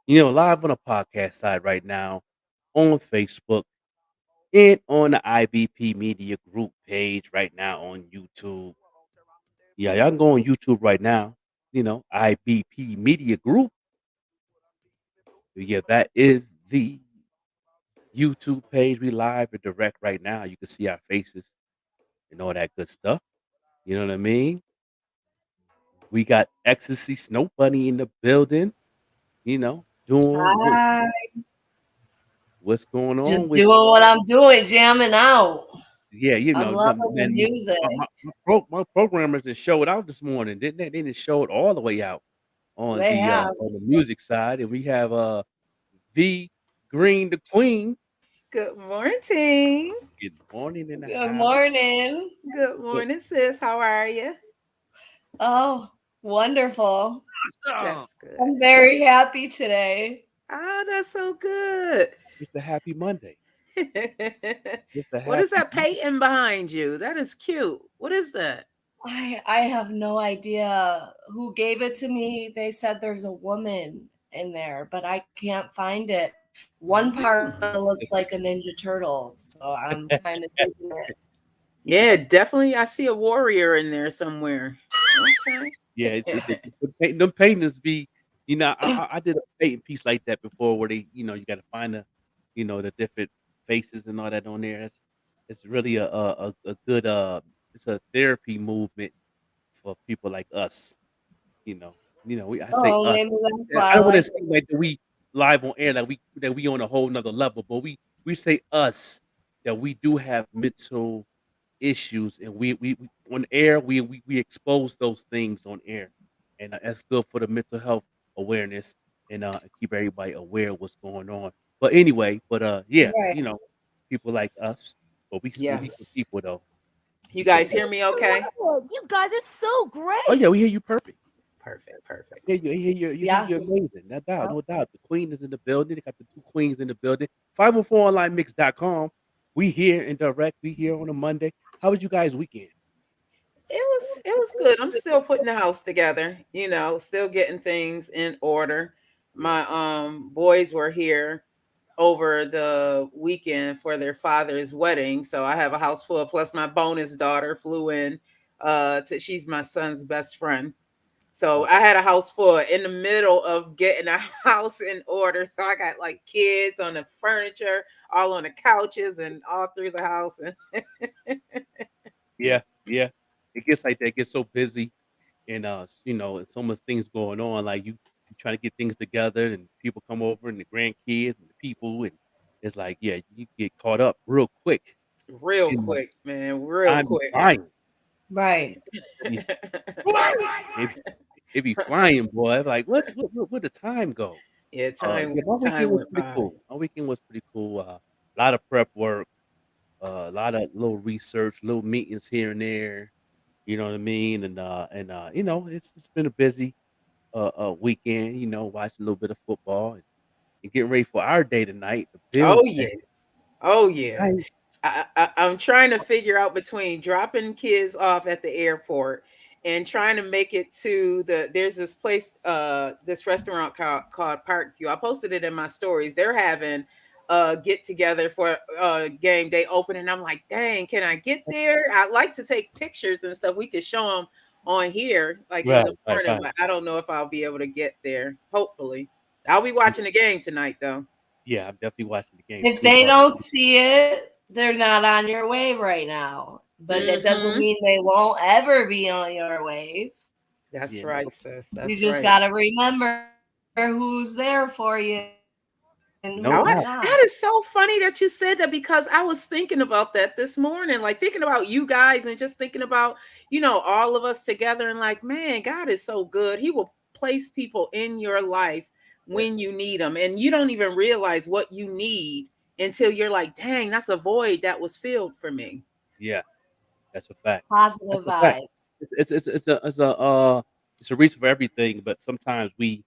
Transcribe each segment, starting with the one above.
Live on a podcast side right now on Facebook and on the IBP Media Group page right now on YouTube. Yeah, y'all can go on YouTube right now. IBP Media Group. Yeah, that is the YouTube page. We live and direct right now. You can see our faces and all that good stuff. You know what I mean? We got Ecstasy Snow Bunny in the building, doing Hi. what's going on Just with doing what I'm doing, jamming out. Yeah, I'm loving the man, music. my programmers that showed out this morning, didn't they? They didn't show it all the way out They have. on the music side, and we have V Green the Queen. Good morning. Good morning in the Good house. morning. Good Look, morning, sis. How are you? Oh, wonderful. awesome. That's good. I'm very happy today. Ah, that's so good. It's a happy Monday. It's a What is happy that painting behind you? That is cute. What is that? I have no idea who gave it to me. They said there's a woman in there, but I can't find it. One part of it looks like a Ninja Turtle, so I'm kind of digging it. Yeah, definitely. I see a warrior in there somewhere. Okay. Yeah, them paintings be, I did a painting piece like that before where you got to find the different faces and all that on there. It's really a good it's a therapy movement for people like us. You know, I say Oh, us. maybe that's I why I don't want to like seem like that we live on air, like we on a whole nother level, but we say us that we do have mental issues, and we on air we expose those things on air, and that's good for the mental health awareness and keep everybody aware of what's going on. But anyway, yeah, right. people like us, but we good Yes. people though. You We good guys people. hear me okay? You guys are so Oh great. yeah, we hear you perfect. Perfect. Perfect. You hear you Yes. amazing. No doubt, no doubt. The queen is in the building. They got the two queens in the building. 504onlinemix.com. We here in direct. We here on a Monday. How was you guys' weekend? It was good. I'm still putting the house together, still getting things in order. Yeah. My boys were here over the weekend for their father's wedding. So I have a house full, plus my bonus daughter flew in she's my son's best friend. So I Okay. had a house full in the middle of getting a house in order. So I got like kids on the furniture, all on the couches and all through the house. And Yeah, yeah. It gets like that. It gets so busy, and and so much things going on. Like you try to get things together, and people come over, and the grandkids and the people, and it's like, yeah, you get caught up real quick. real You know, quick, man, real time be quick. flying. Right. It be, it be, it be flying, boy. Like where the time go? Yeah, time Yeah, my weekend time was went pretty by. cool. My weekend was pretty cool. A lot of prep work, a lot of little research, little meetings here and there. You know what I mean? And it's been a busy weekend. Watching a little bit of football and getting ready for our day tonight. The Bills Oh yeah. game. Oh yeah. Right. I'm trying to figure out between dropping kids off at the airport and trying to make it to there's this place, this restaurant called Park View. I posted it in my stories. They're having a get together for game day open, and I'm like, dang, can I get there? I'd like to take pictures and stuff. We could show them on here like in Right, the right, morning, right. but I don't know if I'll be able to get there. Hopefully, I'll be watching the game tonight though. Yeah, I'm definitely watching the game If too. they don't see it, they're not on your wave right now. But that doesn't Hmm. mean they won't ever be on your wave. That's Yeah, right, sis. You That's just right. got to remember who's there for you and no Oh, who's doubt. not. that is so funny that you said that because I was thinking about that this morning, like thinking about you guys and just thinking about, all of us together and like, man, God is so good. He will place people in your life Yeah, when you need them. And you don't even realize what you need until you're like, dang, that's a void that was filled for me. yeah, that's a fact. That's Positive a fact. vibes. It's a reason for everything, but sometimes we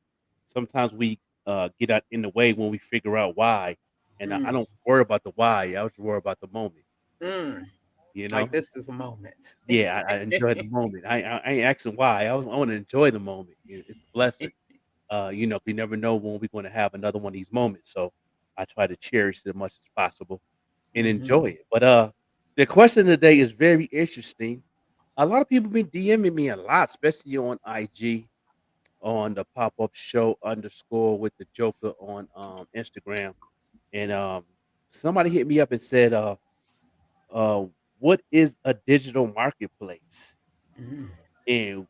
get out in the way when we figure out why, and I Mm, don't worry about the why. I just worry about the moment. mm. You Like know? this is a moment. Yeah, I enjoy the moment. I ain't asking why. I want to enjoy the moment. It's a blessing. You never know when we're going to have another one of these moments. So I try to cherish it as much as possible and Mhm. enjoy it. But the question today is very interesting. A lot of people been DMing me a lot, especially on IG, on the pop up show underscore with the Joker on Instagram, and somebody hit me up and said, uh, "What is a digital marketplace?" Mm, And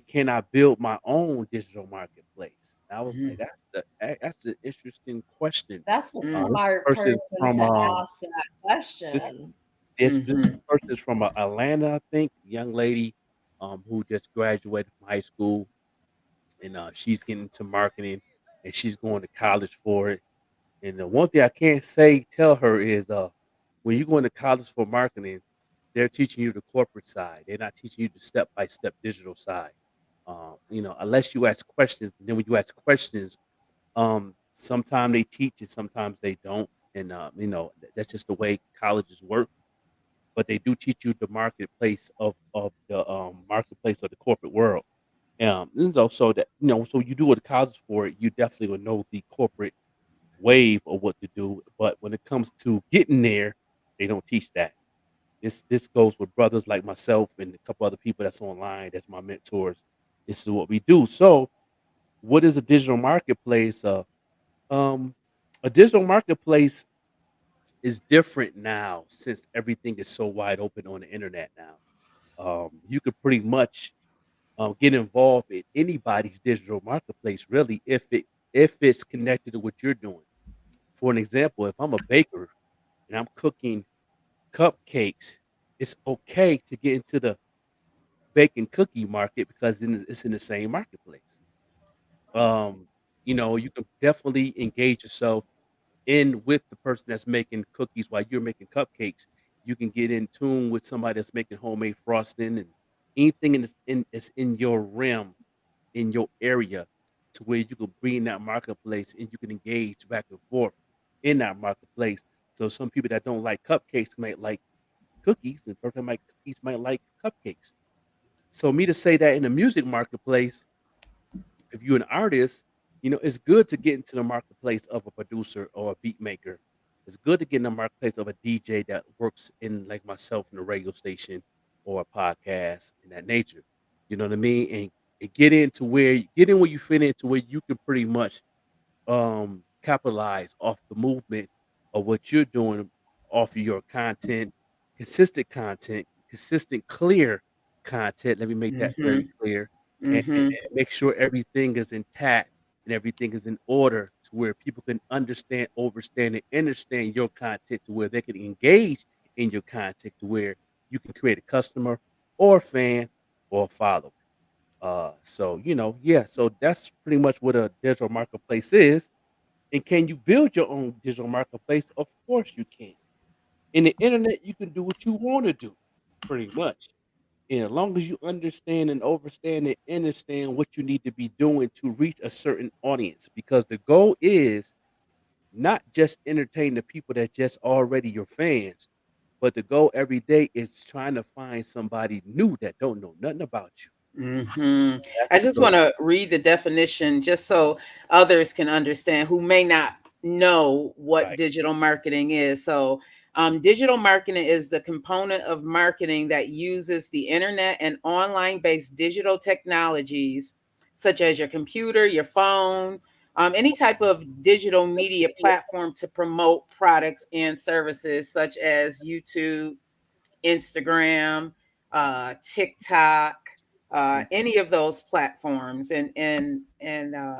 can I build my own digital marketplace? And I was like, mm, that's an interesting question. That's a mm, This smart person person from to ask that this question. this mhm, person is from Atlanta, I think, young lady, who just graduated from high school, and she's getting into marketing, and she's going to college for it. And the one thing I can't tell her is, when you go into college for marketing, they're teaching you the corporate side. They're not teaching you the step by step digital side. Unless you ask questions. And then when you ask questions, sometimes they teach it, sometimes they don't. And that's just the way colleges work. But they do teach you the marketplace of the marketplace of the corporate world. So that so you do what college for it, you definitely will know the corporate wave of what to do. But when it comes to getting there, they don't teach that. This goes with brothers like myself and a couple other people that's online, that's my mentors. This is what we do. So, what is a digital marketplace? Um, a digital marketplace is different now since everything is so wide open on the internet now. You could pretty much get involved in anybody's digital marketplace, really, if it's connected to what you're doing. For an example, if I'm a baker and I'm cooking cupcakes, it's okay to get into the baking cookie market because it's in the same marketplace. Um, you can definitely engage yourself in with the person that's making cookies while you're making cupcakes. You can get in tune with somebody that's making homemade frosting and anything in your realm, in your area, to where you can bring that marketplace and you can engage back and forth in that marketplace. So some people that don't like cupcakes might like cookies, and person that like cookies might like cupcakes. So me to say that in the music marketplace, if you're an artist, it's good to get into the marketplace of a producer or a beat maker. It's good to get in the marketplace of a DJ that works in like myself in a radio station or a podcast in that nature. You know what I mean? And get in where you fit into where you can pretty much capitalize off the movement of what you're doing off of your consistent, clear content. Let me make that very mhm, clear, and mhm, make sure everything is intact and everything is in order to where people can understand, overstand, and understand your content to where they can engage in your content to where you can create a customer or a fan or a follower. Yeah, so that's pretty much what a digital marketplace is. And can you build your own digital marketplace? Of course you can. In the internet, you can do what you want to do, pretty much. And as long as you understand and overstand and understand what you need to be doing to reach a certain audience, because the goal is not just entertain the people that just already your fans, but the goal every day is trying to find somebody new that don't know nothing about you. mhm. That's I the just goal. wanna read the definition just so others can understand who may not know what Right. digital marketing is. So, digital marketing is the component of marketing that uses the internet and online-based digital technologies, such as your computer, your phone, any type of digital media platform to promote products and services such as YouTube, Instagram, TikTok, Mhm. any of those platforms. And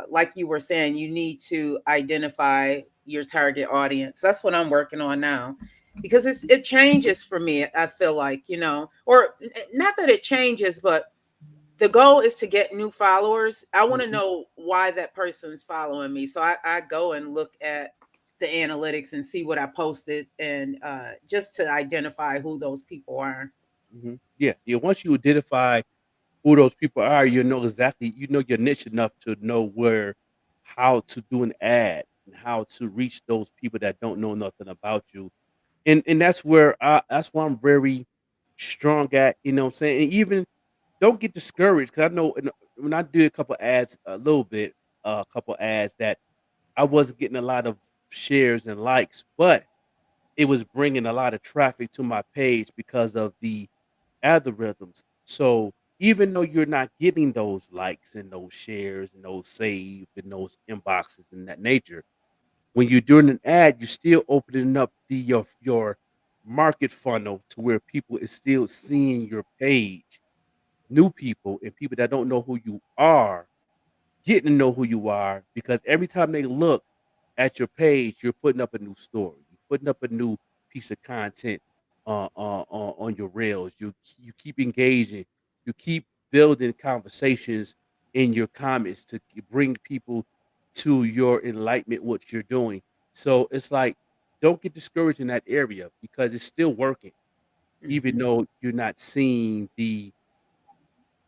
like you were saying, you need to identify your target audience. That's what I'm working on now, because it changes for me. I feel like, or not that it changes, but the goal is to get new followers. I want to Mhm. know why that person's following me. So I go and look at the analytics and see what I posted, and just to identify who those people are. Mhm. Yeah, yeah. Once you identify who those people are, you know your niche enough to know how to do an ad and how to reach those people that don't know nothing about you. And that's where I'm very strong at, you know what I'm saying? And even don't get discouraged because I know when I do a couple ads a little bit, a couple ads that I wasn't getting a lot of shares and likes, but it was bringing a lot of traffic to my page because of the algorithms. So even though you're not getting those likes and those shares and those saved and those inboxes and that nature, when you're doing an ad, you're still opening up your market funnel to where people is still seeing your page. New people and people that don't know who you are getting to know who you are because every time they look at your page, you're putting up a new story. You're putting up a new piece of content on your rails. You keep engaging. You keep building conversations in your comments to bring people to your enlightenment, what you're doing. So it's like, don't get discouraged in that area because it's still working, even Mhm. though you're not seeing the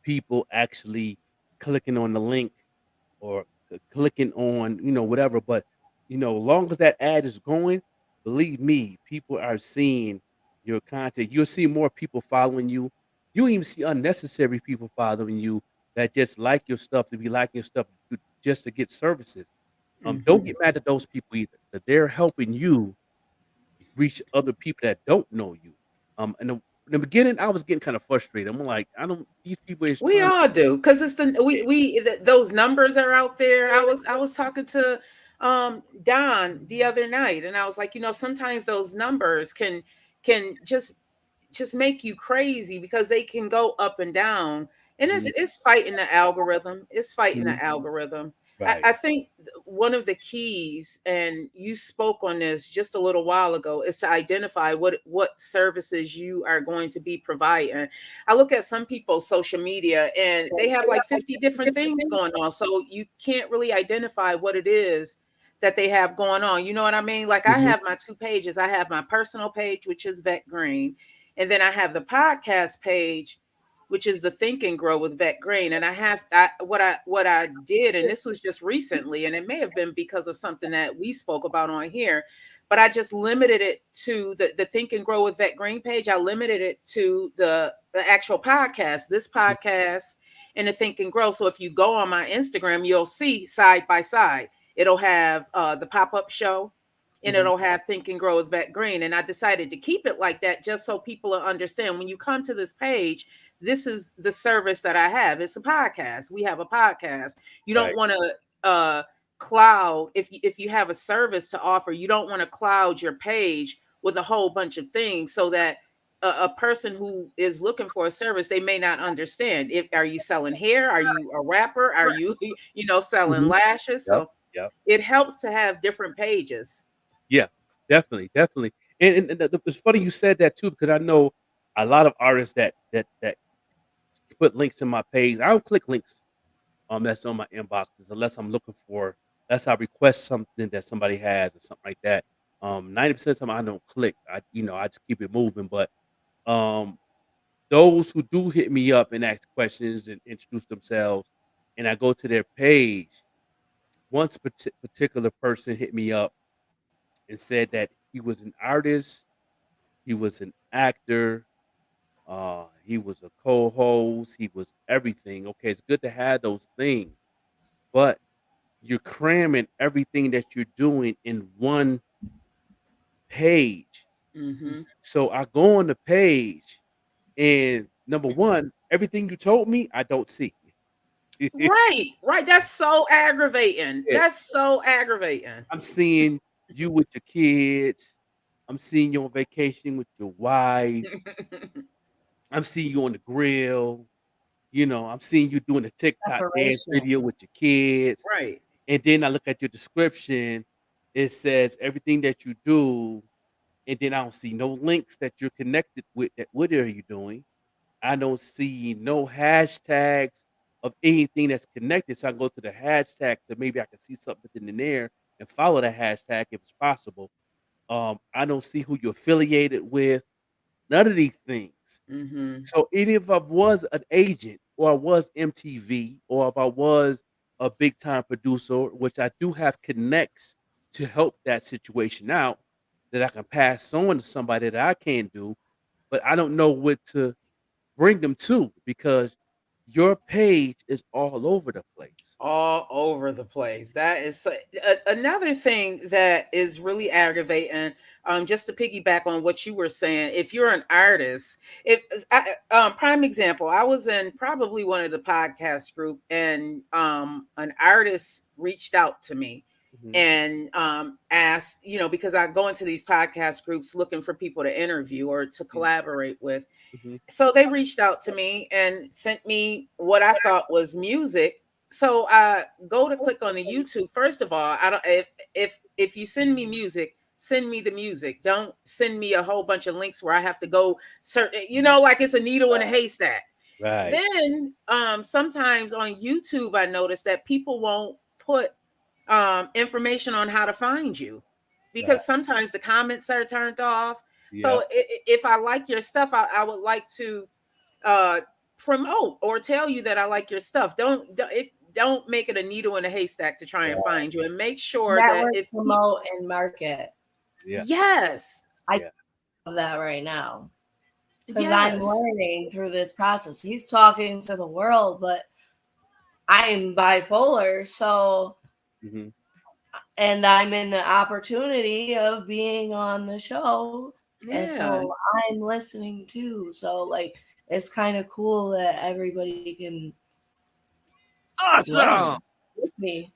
people actually clicking on the link or clicking on, whatever. But long as that ad is going, believe me, people are seeing your content. You'll see more people following you. You even see unnecessary people following you that just like your stuff to be liking your stuff just to get services. Don't Mhm. get mad at those people either. That they're helping you reach other people that don't know you. In the beginning, I was getting kind of frustrated. I'm like, I don't. These people is We trying. all do, because it's the those numbers are out there. I was talking to Don the other night, and I was like, sometimes those numbers can just make you crazy because they can go up and down, and Mhm, it's fighting the algorithm. It's fighting the mhm. algorithm. I, Right. I think one of the keys, and you spoke on this just a little while ago, is to identify what services you are going to be providing. I look at some people's social media and they have like 50 different things going on. So you can't really identify what it is that they have going on. You know what I mean? Like I Mhm. have my two pages. I have my personal page, which is Vet Green, and then I have the podcast page, which is the Think and Grow with Vet Green. And what I did, and this was just recently, and it may have been because of something that we spoke about on here, but I just limited it to the Think and Grow with Vet Green page. I limited it to the actual podcast, this podcast, and the Think and Grow. So if you go on my Instagram, you'll see side by side. It'll have the pop-up show, and Mhm. it'll have Think and Grow with Vet Green. And I decided to keep it like that just so people will understand when you come to this page, this is the service that I have. It's a podcast. We have a podcast. You don't Right. want to cloud, if you have a service to offer, you don't want to cloud your page with a whole bunch of things so that a person who is looking for a service, they may not understand. If Are you selling hair? Are you a rapper? Are you selling Mhm. lashes? Yep. So Yep. it helps to have different pages. Yeah. Definitely. Definitely. And it's funny you said that too because I know a lot of artists that put links in my page. I don't click links that's on my inboxes unless I'm looking for unless I request something that somebody has or something like that. 90% of the time I don't click. I just keep it moving. But um those who do hit me up and ask questions and introduce themselves and I go to their page, once particular person hit me up and said that he was an artist, he was an actor, he was a co-host, he was everything. Okay, it's good to have those things, but you're cramming everything that you're doing in one page. Hmm. So I go on the page and number one, everything you told me, I don't see. Right, right. That's so aggravating. Yeah, That's so aggravating. I'm seeing you with your kids. I'm seeing you on vacation with your wife. I'm seeing you on the grill. I'm seeing you doing a TikTok dance Separation. video with your kids. Right. And then I look at your description. It says everything that you do. And then I don't see no links that you're connected with. What are you doing? I don't see no hashtags of anything that's connected. So I go to the hashtag so maybe I can see something in there and follow the hashtag if it's possible. I don't see who you're affiliated with. None of these things. Hmm. So even if I was an agent or I was MTV or if I was a big time producer, which I do have connects to help that situation out that I can pass on to somebody that I can do, but I don't know what to bring them to because your page is all over the place. All over the place. That is another thing that is really aggravating. Just to piggyback on what you were saying, if you're an artist, if prime example, I was in probably one of the podcast group, and an artist reached out to me Mhm, and asked, because I go into these podcast groups looking for people to interview or to mhm, collaborate with. mhm, So they reached out to me and sent me what I thought was music. So I go to click on the YouTube. First of all, I don't if you send me music, send me the music. Don't send me a whole bunch of links where I have to go search, like it's a needle in a haystack. right. Then sometimes on YouTube I notice that people won't put information on how to find you, Right. because sometimes the comments are turned off. So Yep. if I like your stuff, I would like to uh promote or tell you that I like your stuff. Don't make it a needle in a haystack to try and Right. find you, and make sure that Network, if promote, and market. Yeah. yes, I Yeah. love that right now because I'm yes, learning through this process. He's talking to the world, but I'm bipolar, so Mhm. and I'm in the opportunity of being on the show, and yeah. so I'm listening too. So like, it's kind of cool that everybody can Awesome. learn with me.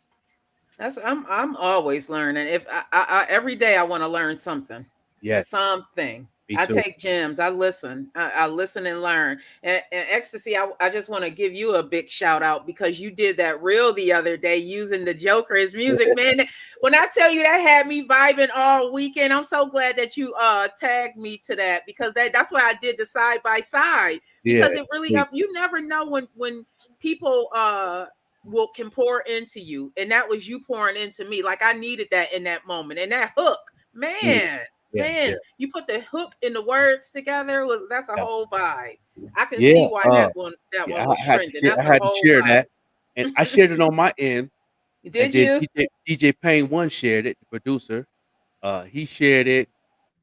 I'm always learning. If I every day I want to learn something. Yes. Something. Me I too. take gems. I listen. I listen and learn. And Ecstasy, I just want to give you a big shout out because you did that reel the other day using the Joker as music, man. When I tell you that had me vibing all weekend, I'm so glad that you tagged me to that, because that's why I did the side by side, because Yeah. it really Me. helped. You never know when people can pour into you, and that was you pouring into me. Like I needed that in that moment, and that hook, Mm. man. Yeah. Yeah. Man, you put the hook and the words together, that's a Yeah. whole vibe. I can Yeah. see why that one Yeah. was I had to trending. share. That's I a had to whole share that, and I vibe. shared it on my end, and Did then you? DJ Payne One shared it. The producer, he shared it.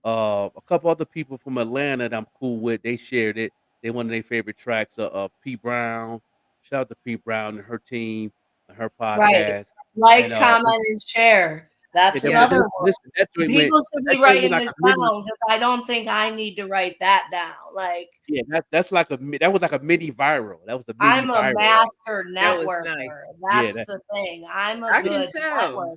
A couple other people from Atlanta that I'm cool with, they shared it. They one of their favorite tracks of P Brown. Shout out to P Brown and her team and her Right. podcast. And Like, comment, and share. yeah, That's another one. listen, People should be writing like a this mini. down because I don't think I need to write that down. Like, Yeah, that was like a mini viral. That was a mini I'm a viral. master That was networker. nice. Yeah, That's the thing. I'm a I can good tell. networker.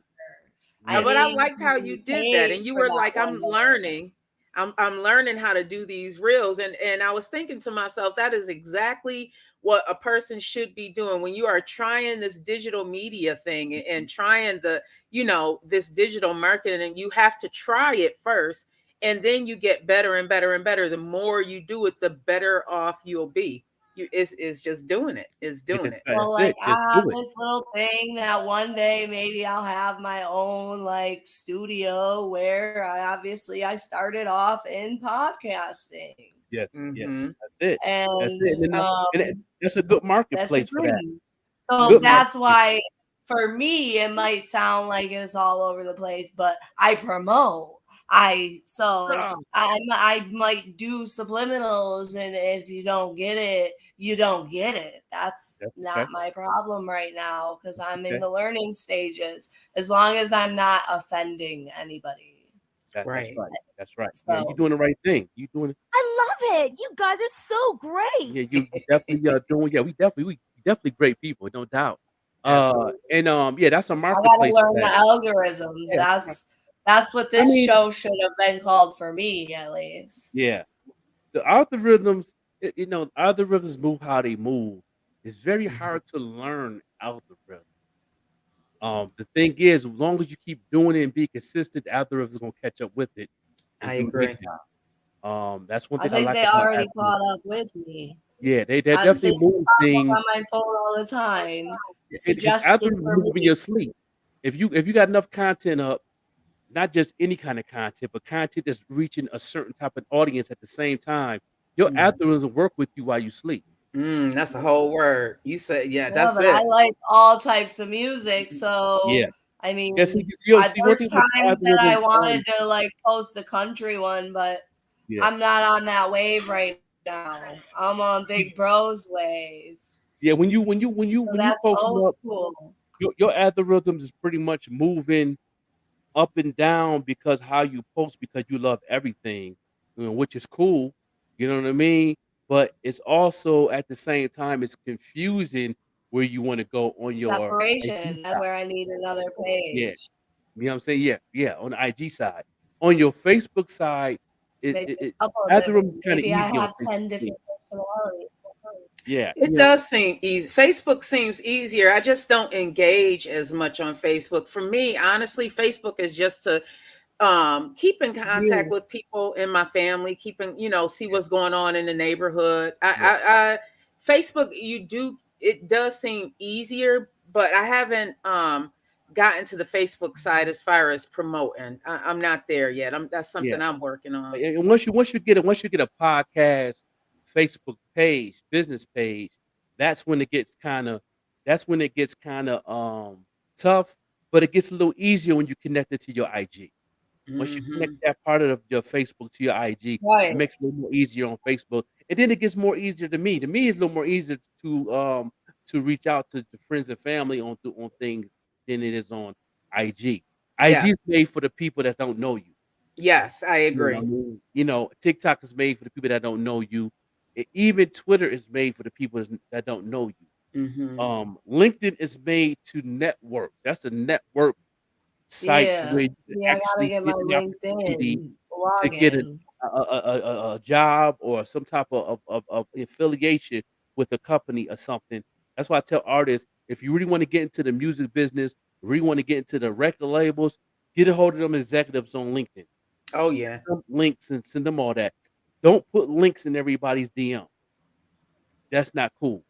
I yeah, But I need liked to how be you did that, paid and you for were that like, one "I'm day. learning. I'm learning how to do these reels," and I was thinking to myself, that is exactly what a person should be doing when you are trying this digital media thing and trying this digital marketing, and you have to try it first, and then you get better and better and better. The more you do it, the better off you'll be. It's just doing it. It's yeah, doing it. Well, that's like it. I Just have do it. this little thing that one day maybe I'll have my own like studio where I started off in podcasting. Yes, yes, Hmm. that's it. That's And it. That's a good that's a marketplace for that. dream. So Good that's marketplace. why for me it might sound like it's all over the place, but I promote. Awesome. I might do subliminals, and if you don't get it, you don't get it. That's That's not okay. my problem right now because That's I'm in okay. the learning stages. As long as I'm not offending anybody. That's Right. right. That's right. Yeah, you're So doing the right thing. You doing I love it. You guys are so yeah, great. you definitely doing we definitely great people, no doubt. Absolutely. And yeah, that's a I gotta marketplace for learn the that. algorithms. Yeah. That's what I this mean, show should have been called for me, at least. yeah. The algorithms, algorithms move how they move. It's very hard to learn algorithms. The thing is, as long as you keep doing it and be consistent, the algorithms are gonna catch up with it and I do their agree. job. That's one I thing I think like they about already algorithms. caught up with me. Yeah, they They definitely just move pop up things on my phone all the time, because suggested algorithms for move in me. your sleep. If you got enough content up, not just any kind of content, but content that's reaching a certain type of audience at the same time, your Mm. algorithms will work with you while you sleep. That's a whole word. You said, yeah, Yeah, that's but I it. like all types of music. Yeah. So, I Yeah, see, mean, one there's thing about the times that I algorithms, wanted to like post a country one, but yeah. I'm not on that wave right now. I'm on Big Bro's wave. Yeah, when you So that's post old up, school. your algorithms is pretty much moving up and down because how you post because you love everything, which is cool. You know what I mean? But it's also at the same time it's confusing where you want to go on your IG Separation. That's side. where I need another Yeah, page. you know what I'm saying? Yeah, yeah. On the IG side, on your Facebook side, Maybe it a couple of algorithm is different. kind of Maybe I easy on have Facebook. 10 different personalities. Yeah, It you know, does seem easy. Facebook seems easier. I just don't engage as much on Facebook. For me, honestly, Facebook is just to keep in contact You. with people in my family, keeping, see yeah, what's going on in the neighborhood. yeah, I Facebook, it does seem easier, but I haven't gotten to the Facebook side as far as promoting. I'm not there yet. That's yeah. something I'm working on. And once you get a podcast Facebook page, business page, that's when it gets kind of that's when it gets kind of tough, but it gets a little easier when you connect it to your IG. Once you connect Hmm. that part of your Facebook to your IG, it Right. makes it a little more easier on Facebook, and then it gets more easier to me. To me, it's a little more easier to reach out to friends and family on things than it is on IG. IG Yes. is made for the people that don't know you. Yes, I You know what I agree. mean? TikTok is made for the people that don't know you. Even Twitter is made for the people that don't know you. Hmm. LinkedIn is made to network. That's a network site to where Yeah. you can See, I gotta actually get my get the opportunity LinkedIn to get login. a job or some type of affiliation with a company or something. That's why I tell artists if you really want to get into the music business, really want to get into the record labels, get a hold of them executives on LinkedIn. Oh Send yeah. them links and send them all that. Don't put links in everybody's DM. That's not cool.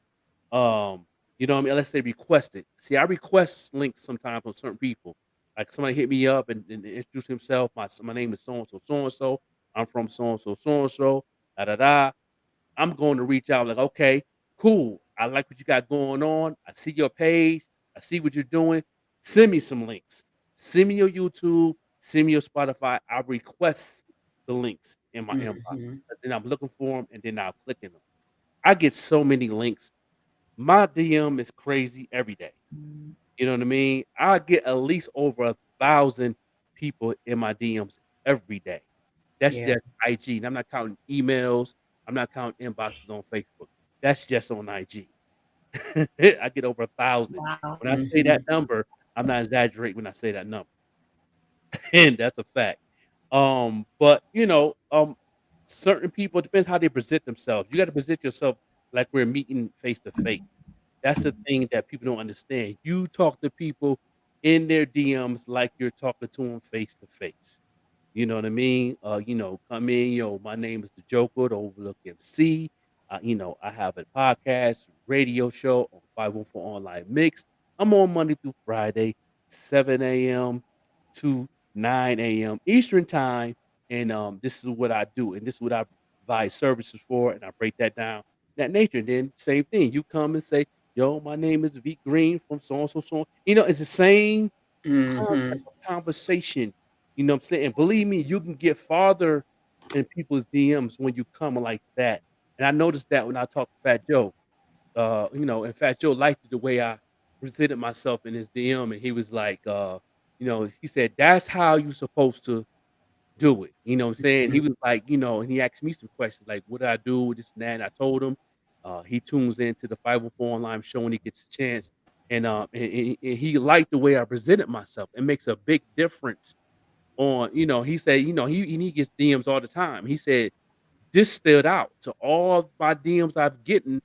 Um, you know what I mean? Let's say request it. See, I request links sometimes on certain people. Like somebody hit me up and introduce himself. My name is so and so, so and so. I'm from so and so, so and so. Da da da. I'm going to reach out like, okay, cool. I like what you got going on. I see your page. I see what you're doing. Send me some links. Send me your YouTube. Send me your Spotify. I request the links in my inbox. Hmm. Then I'm looking for them, and then I'll click in them. I get so many links. My DM is crazy every day. You know what I mean? I get at least over 1,000 people in my DMs every day. That's Yeah. just IG, and I'm not counting emails. I'm not counting inboxes on Facebook. That's just on IG. I get over 1,000. Wow. When I say that Hmm. number, I'm not exaggerating when I say that number, and that's a fact. But certain people it depends how they present themselves. You got to present yourself like we're meeting face to face. That's the thing that people don't understand. You talk to people in their DMs like you're talking to them face to face. You know what I mean? Come in, my name is the Joker, the Overlook MC. I have a podcast, radio show on 514 Online Mix. I'm on Monday through Friday, 7 a.m. to 9 a.m. Eastern time. And this is what I do, and this is what I provide services for, and I break that down that nature. And then same thing. You come and say, yo, my name is V Green from so and so so. It's the same concept Hmm. of conversation. You know what I'm saying? And believe me, you can get farther in people's DMs when you come like that. And I noticed that when I talked to Fat Joe. And Fat Joe liked the way I presented myself in his DM, and he was like, he said, "That's how you supposed to do it." You know what I'm saying? He was like, and he asked me some questions like, "What do I do with this and that?" And I told him. He tunes into the 504 Online show when he gets a chance, and he liked the way I presented myself. It makes a big difference. He said, he gets DMs all the time. He said this stood out to all of my DMs I've getting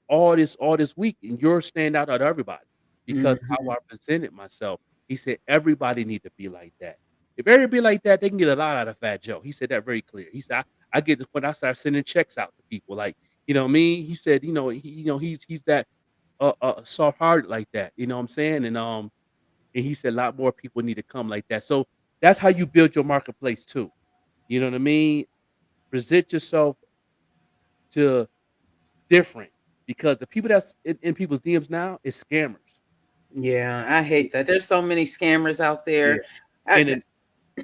all this week, and yours stand out of everybody because how Hmm. I presented myself. He said everybody need to be like that. If everybody be like that, they can get a lot out of Fat Joe. He said that very clear. He said I get this when I start sending checks out to people, like what I mean. He said he's that soft hearted like that. You know what I'm saying? And he said a lot more people need to come like that. So that's how you build your marketplace too. You know what I mean? Present yourself to different because the people that's in people's DMs now is scammers. Yeah, I hate that. There's so many scammers out Yeah. there. And I, then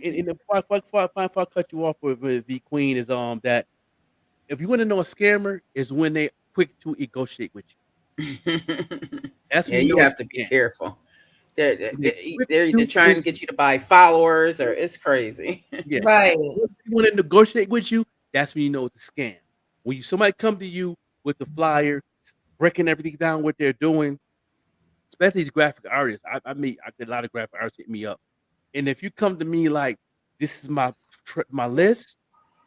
and before I cut you off with V Queen is that if you want to know a scammer is when they quick to negotiate with you. That's Yeah, when you you know have it's to a be scam. careful. They're, They're quick they're either to trying to get you to buy followers or it's crazy. yeah. Right. Once they want to negotiate with you, that's when you know it's a scam. When somebody come to you with the flyer, breaking everything down, what they're doing, especially these graphic artists. I get a lot of graphic artists hit me up, and if you come to me like, this is my list,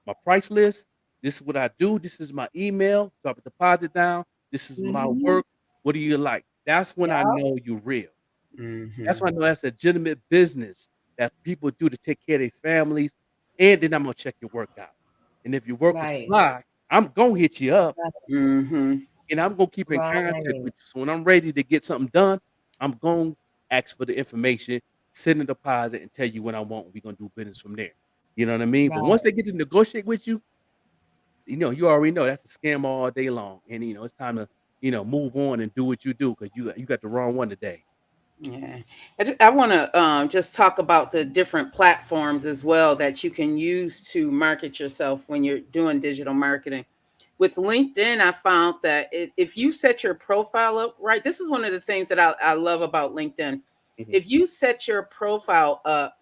my price list, this is what I do, this is my email, drop a deposit down, this is my Mhm. work. What do you like? That's when I Yeah. know you're real. That's Hmm. when I know that's a legitimate business that people do to take care of their families, and then I'm gonna check your work out. And if your work is Right. fly, I'm gonna hit you up Hmm. and I'm gonna keep in contact with Right. you. So when I'm ready to get something done, I'm gonna ask for the information, send a deposit, and tell you what I want. We're gonna do business from there. You know what I mean? But once Right. they get to negotiate with you, you already know that's a scam all day long. And it's time to, move on and do what you do because you got the wrong one today. Yeah. I want to just talk about the different platforms as well that you can use to market yourself when you're doing digital marketing. With LinkedIn, I found that if you set your profile up right, this is one of the things that I love about LinkedIn. Mhm. If you set your profile up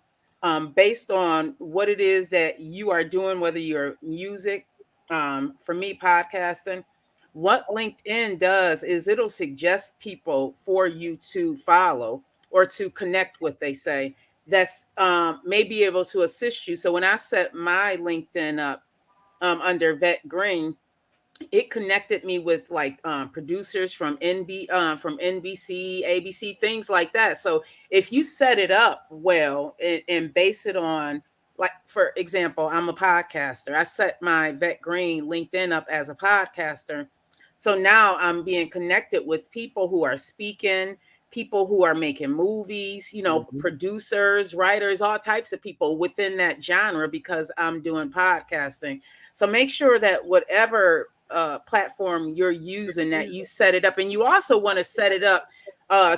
based on what it is that you are doing, whether you're music, for me, podcasting, what LinkedIn does is it'll suggest people for you to follow or to connect with, they say, that's may be able to assist you. So when I set my LinkedIn up under Vet Green, it connected me with like producers from NBC, ABC, things like that. So if you set it up well and base it on, like for example, I'm a podcaster. I set my Vet Green LinkedIn up as a podcaster. So now I'm being connected with people who are speaking, people who are making movies, Mhm. producers, writers, all types of people within that genre because I'm doing podcasting. So make sure that whatever platform you're using, that you set it up, and you also want to set it up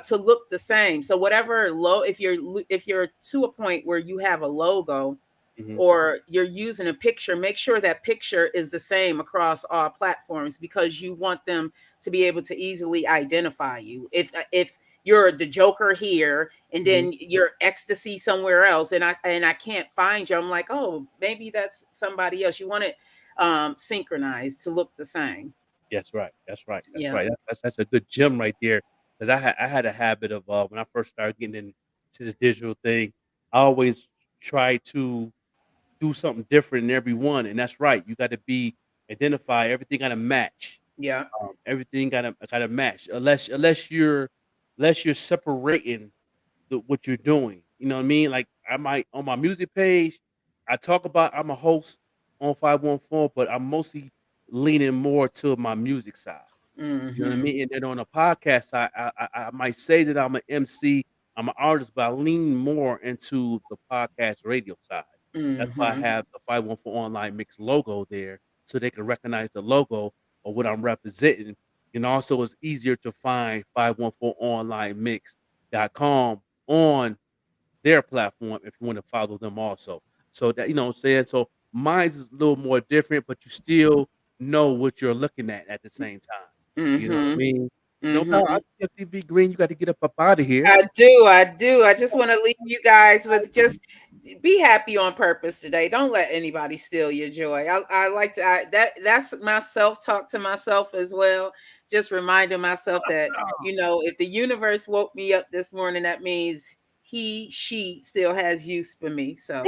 to look the same. So whatever if you're to a point where you have a logo Mhm. or you're using a picture, make sure that picture is the same across all platforms because you want them to be able to easily identify you. If you're the Joker here and Mhm. then you're ecstasy somewhere else and I can't find you, I'm like, oh, maybe that's somebody else. You want it synchronized to look the same. That's right. That's right. That's Yeah. right. That's a good gem right there. Because I had a habit of when I first started getting into this digital thing, I always try to do something different in every one, and that's right. You got to be identify. Everything got to match. Yeah. Everything got to match. Unless you're separating what you're doing. You know what I mean? Like I might on my music page, I talk about I'm a host on 514, but I'm mostly leaning more to my music side. You know what I Hmm. mean? And then on a podcast side, I might say that I'm an MC, I'm an artist, but I lean more into the podcast radio side. That's why I Hmm. have the 514 Online Mix logo there, so they can recognize the logo of what I'm representing. And also, it's easier to find 514onlinemix.com on their platform if you want to follow them also. So that what I'm saying. So mine's is a little more different, but you still know what you're looking at the same time. You know what I Hmm. mean? No doubt. Hmm. I think FTV Green, you got to get up out of here. I do. I do. I just want to leave you guys with just be happy on purpose today. Don't let anybody steal your joy. I like to that's my self-talk to myself as well. Just reminding myself that, if the universe woke me up this morning, that means she still has use for me. So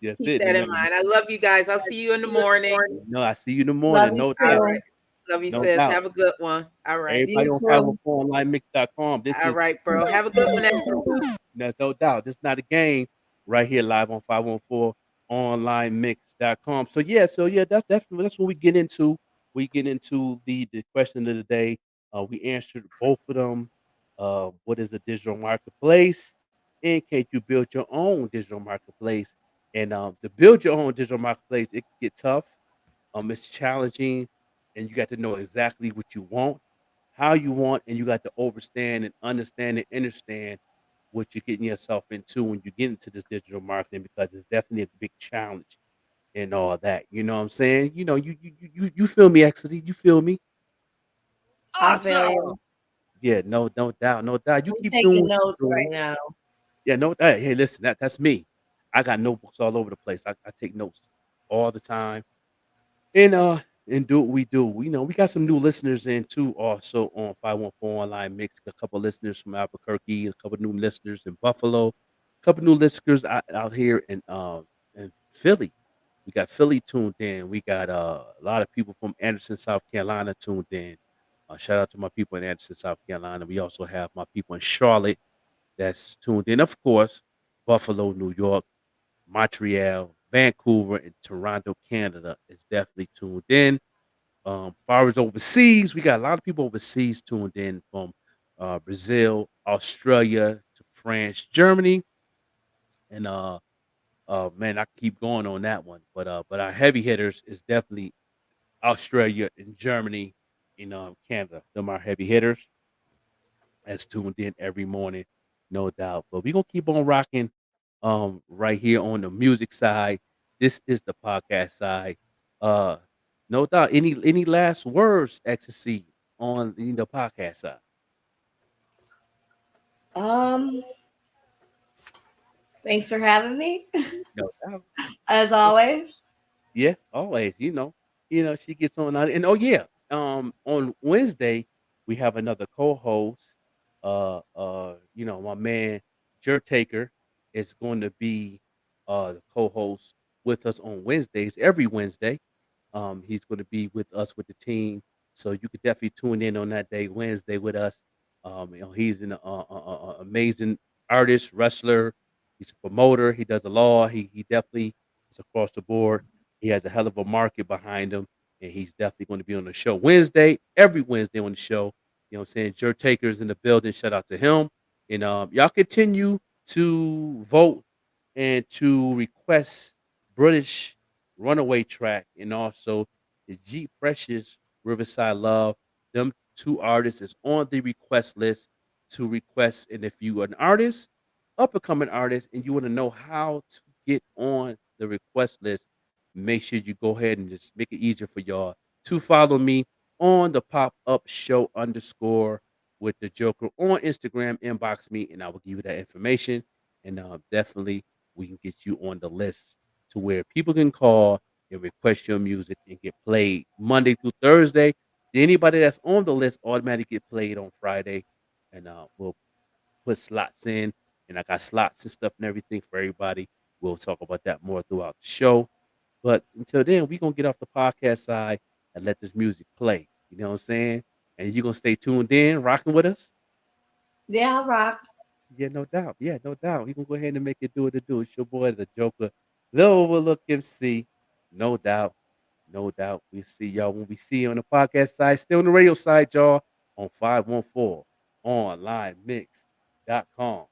That's keep it. that in mind. I love you guys. I'll see you in the morning. No, I see you in the Love morning. you No All doubt. right. too. Love you, No sis. doubt. Have a good one. All right. You Everybody on too. 514onlinemix.com. This All is right, bro. Have a good one. There's no doubt. This is not a game right here live on 514onlinemix.com. So yeah, that's what we get into. We get into the question of the day. We answered both of them. What is a digital marketplace? And can you build your own digital marketplace? And to build your own digital marketplace, it can get tough. It's challenging, and you got to know exactly what you want, how you want, and you got to understand and understand what you're getting yourself into when you get into this digital marketing because it's definitely a big challenge and all that. You know what I'm saying? You feel me, Exody? You feel me? I feel Awesome. you. Yeah, no doubt, no doubt. You I'm keep taking doing what notes you're right doing. now. Yeah, no, hey, listen, that's me. I got notebooks all over the place. I take notes all the time. And do what we do. We got some new listeners in too, also on 514 Online Mix. A couple listeners from Albuquerque, a couple new listeners in Buffalo, a couple new listeners out here in Philly. We got Philly tuned in. We got a lot of people from Anderson, South Carolina tuned in. Shout out to my people in Anderson, South Carolina. We also have my people in Charlotte that's tuned in. Of course, Buffalo, New York, Montreal, Vancouver, and Toronto, Canada is definitely tuned in. Far as overseas, we got a lot of people overseas tuned in from Brazil, Australia to France, Germany, and man, I can keep going on that one. But our heavy hitters is definitely Australia and Germany, Canada. Them our heavy hitters that's tuned in every morning, no doubt. But we're gonna keep on rocking right here on the music side. This is the podcast side. Uh no doubt. Any last words, Ecstasy, on the podcast side? Um, thanks for having me, No doubt. as always. Yes, always. She gets on, and oh yeah, on Wednesday we have another co-host. My man Jer Taker is going to be the co-host with us on Wednesdays every Wednesday. He's going to be with us with the team, so you could definitely tune in on that day, Wednesday, with us. He's an amazing artist, wrestler. He's a promoter. He does the law. He definitely is across the board. He has a hell of a market behind him, and he's definitely going to be on the show Wednesday, every Wednesday on the show. You know what I'm saying? Jer Taker's in the building. Shout out to him. And y'all continue to vote and to request British Runaway track and also the G Precious Riverside Love. Them two artists is on the request list to request. And if you are an artist, up and coming artist, and you want to know how to get on the request list, make sure you go ahead and just make it easier for y'all to follow me on the pop up show underscore with the Joker on Instagram. Inbox me and I will give you that information. And definitely we can get you on the list to where people can call and request your music and get played Monday through Thursday. Anybody that's on the list automatically get played on Friday, and we'll put slots in. And I got slots and stuff and everything for everybody. We'll talk about that more throughout the show. But until then, we're gonna get off the podcast side and let this music play. You know what I'm saying? And you're gonna stay tuned in, rocking with us. Yeah, I'll rock. Yeah, no doubt. Yeah, no doubt. We gonna go ahead and make it do what it do. It's your boy, the Joker, the Overlook MC. No doubt. No doubt. We see y'all when we see you on the podcast side, still on the radio side, y'all, on 514 onlinemix.com.